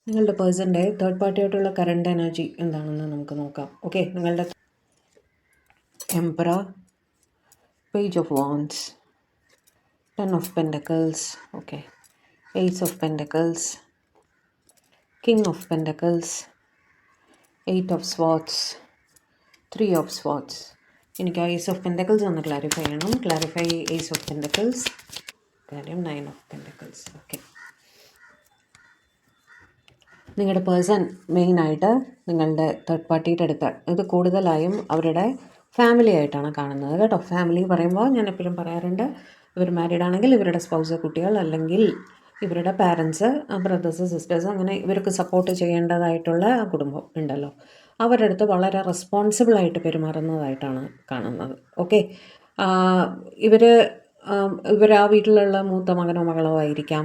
നിങ്ങളുടെ പേഴ്സൻ്റെ third പാർട്ടിയായിട്ടുള്ള current energy എന്താണെന്ന് നമുക്ക് നോക്കാം. ഓക്കെ, നിങ്ങളുടെ emperor, page of wands, 10 of pentacles, okay, ace of pentacles, king of pentacles, 8 of swords, 3 of swords. എനിക്ക് ഏസ് ഓഫ് പെൻറ്റക്കിൾസ് ഒന്ന് ക്ലാരിഫൈ ചെയ്യണം. ക്ലാരിഫൈ ഏസ് ഓഫ് പെൻറ്റക്കിൾസ്, കാര്യം 9 ഓഫ് പെൻറ്റക്കിൾസ്. ഓക്കെ, നിങ്ങളുടെ person മെയിനായിട്ട് നിങ്ങളുടെ തേർഡ് പാർട്ടിയുടെ അടുത്ത് ഇത് കൂടുതലായും അവരുടെ ഫാമിലി ആയിട്ടാണ് കാണുന്നത് കേട്ടോ. ഫാമിലി പറയുമ്പോൾ ഞാൻ എപ്പോഴും പറയാറുണ്ട്, ഇവർ മാരീഡ് ആണെങ്കിൽ ഇവരുടെ സ്പൗസ്, കുട്ടികൾ, അല്ലെങ്കിൽ ഇവരുടെ പാരൻസ്, ബ്രദേഴ്സ്, സിസ്റ്റേഴ്സ്, അങ്ങനെ ഇവർക്ക് സപ്പോർട്ട് ചെയ്യേണ്ടതായിട്ടുള്ള കുടുംബം ഉണ്ടല്ലോ, അവരുടെ അടുത്ത് വളരെ റെസ്പോൺസിബിളായിട്ട് പെരുമാറുന്നതായിട്ടാണ് കാണുന്നത്. ഓക്കെ, ഇവർ ആ വീട്ടിലുള്ള മൂത്ത മകനോ മകളോ ആയിരിക്കാം.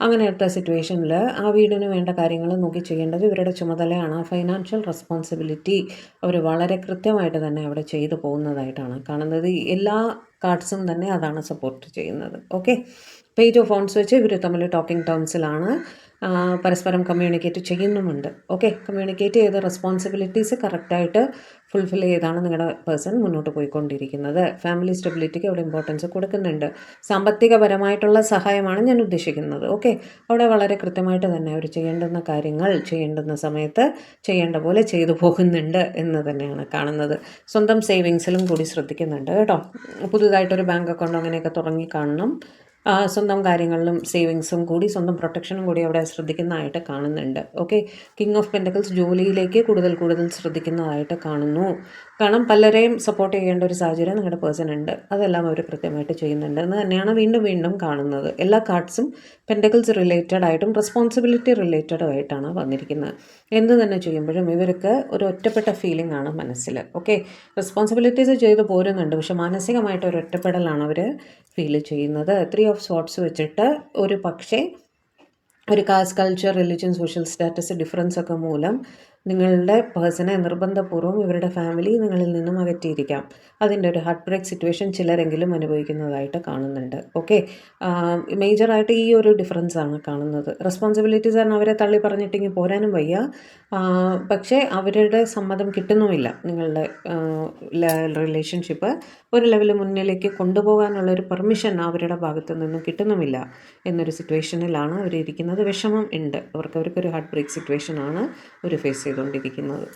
അങ്ങനത്തെ സിറ്റുവേഷനിൽ ആ വീടിന് വേണ്ട കാര്യങ്ങൾ നോക്കി ചെയ്യേണ്ടത് ഇവരുടെ ചുമതലയാണ്. ഫൈനാൻഷ്യൽ റെസ്പോൺസിബിലിറ്റി അവർ വളരെ കൃത്യമായിട്ട് തന്നെ അവിടെ ചെയ്തു പോകുന്നതായിട്ടാണ് കാണുന്നത്. എല്ലാ കാർഡ്സും തന്നെ അതാണ് സപ്പോർട്ട് ചെയ്യുന്നത്. ഓക്കെ, പേജ് ഓഫ് ഫോൺസ് വെച്ച് ഇവർ തമ്മിൽ ടോക്കിംഗ് ടേംസിലാണ്, പരസ്പരം കമ്മ്യൂണിക്കേറ്റ് ചെയ്യുന്നുമുണ്ട്. ഓക്കെ, കമ്മ്യൂണിക്കേറ്റ് ചെയ്ത് റെസ്പോൺസിബിലിറ്റീസ് കറക്റ്റായിട്ട് ഫുൾഫിൽ ചെയ്താണ് നിങ്ങളുടെ പേഴ്സൺ മുന്നോട്ട് പോയിക്കൊണ്ടിരിക്കുന്നത്. ഫാമിലി സ്റ്റെബിലിറ്റിക്ക് അവിടെ ഇമ്പോർട്ടൻസ് കൊടുക്കുന്നുണ്ട്. സാമ്പത്തികപരമായിട്ടുള്ള സഹായമാണ് ഞാൻ ഉദ്ദേശിക്കുന്നത്. ഓക്കെ, അവിടെ വളരെ കൃത്യമായിട്ട് തന്നെ അവർ ചെയ്യേണ്ടുന്ന കാര്യങ്ങൾ ചെയ്യേണ്ടുന്ന സമയത്ത് ചെയ്യേണ്ട പോലെ ചെയ്തു പോകുന്നുണ്ട് എന്ന് തന്നെയാണ് കാണുന്നത്. സ്വന്തം സേവിങ്സിലും കൂടി ശ്രദ്ധിക്കുന്നുണ്ട് കേട്ടോ. പുതുതായിട്ടൊരു ബാങ്ക് അക്കൗണ്ട് അങ്ങനെയൊക്കെ തുടങ്ങി കാണണം. സ്വന്തം കാര്യങ്ങളിലും സേവിങ്സും കൂടി, സ്വന്തം പ്രൊട്ടക്ഷനും കൂടി അവിടെ ശ്രദ്ധിക്കുന്നതായിട്ട് കാണുന്നുണ്ട്. ഓക്കെ, കിങ് ഓഫ് പെൻറ്റക്കിൾസ് ജോലിയിലേക്ക് കൂടുതൽ ശ്രദ്ധിക്കുന്നതായിട്ട് കാണുന്നു. കാരണം പലരെയും സപ്പോർട്ട് ചെയ്യേണ്ട ഒരു സാഹചര്യം നിങ്ങളുടെ പേഴ്സൺ ഉണ്ട്. അതെല്ലാം അവർ കൃത്യമായിട്ട് ചെയ്യുന്നുണ്ട് എന്ന് തന്നെയാണ് വീണ്ടും കാണുന്നത്. എല്ലാ കാർഡ്സും പെൻറ്റക്കിൾസ് റിലേറ്റഡ് ആയിട്ടും റെസ്പോൺസിബിലിറ്റി റിലേറ്റഡ് ആയിട്ടാണ് വന്നിരിക്കുന്നത്. എന്ത് തന്നെ ചെയ്യുമ്പോഴും ഇവർക്ക് ഒരു ഒറ്റപ്പെട്ട ഫീലിംഗ് ആണ് മനസ്സിൽ. ഓക്കെ, റെസ്പോൺസിബിലിറ്റീസ് ചെയ്ത് പോരുന്നുണ്ട്, പക്ഷെ മാനസികമായിട്ട് ഒരു ഒറ്റപ്പെടലാണ് അവർ ഫീൽ ചെയ്യുന്നത്. 3 ഓഫ് സ്വാർഡ്സ് വെച്ചിട്ട് ഒരു പക്ഷേ ഒരു caste, culture, religion, social status difference ഒക്കെ മൂലം നിങ്ങളുടെ പേഴ്സണെ നിർബന്ധപൂർവ്വം ഇവരുടെ ഫാമിലി നിങ്ങളിൽ നിന്നും അകറ്റിയിരിക്കാം. അതിൻ്റെ ഒരു ഹാർട്ട് ബ്രേക്ക് സിറ്റുവേഷൻ ചിലരെങ്കിലും അനുഭവിക്കുന്നതായിട്ട് കാണുന്നുണ്ട്. ഓക്കെ, മേജറായിട്ട് ഈ ഒരു ഡിഫറൻസ് ആണ് കാണുന്നത്. റെസ്പോൺസിബിലിറ്റീസ് ആണ് അവരെ തള്ളി പറഞ്ഞിട്ടെങ്കിൽ പോരാനും വയ്യ, പക്ഷേ അവരുടെ സമ്മതം കിട്ടുന്നുമില്ല. നിങ്ങളുടെ റിലേഷൻഷിപ്പ് ഒരു ലെവൽ മുന്നിലേക്ക് കൊണ്ടുപോകാനുള്ളൊരു പെർമിഷൻ അവരുടെ ഭാഗത്തു നിന്നും കിട്ടുന്നുമില്ല എന്നൊരു സിറ്റുവേഷനിലാണ് അവരിയ്ക്കുന്നത്. വിഷമം ഉണ്ട് അവർക്കൊരു ഹാർട്ട് ബ്രേക്ക് സിറ്റുവേഷനാണ് അവർ ഫേസ് ചെയ്തുകൊണ്ടിരിക്കുന്നത്.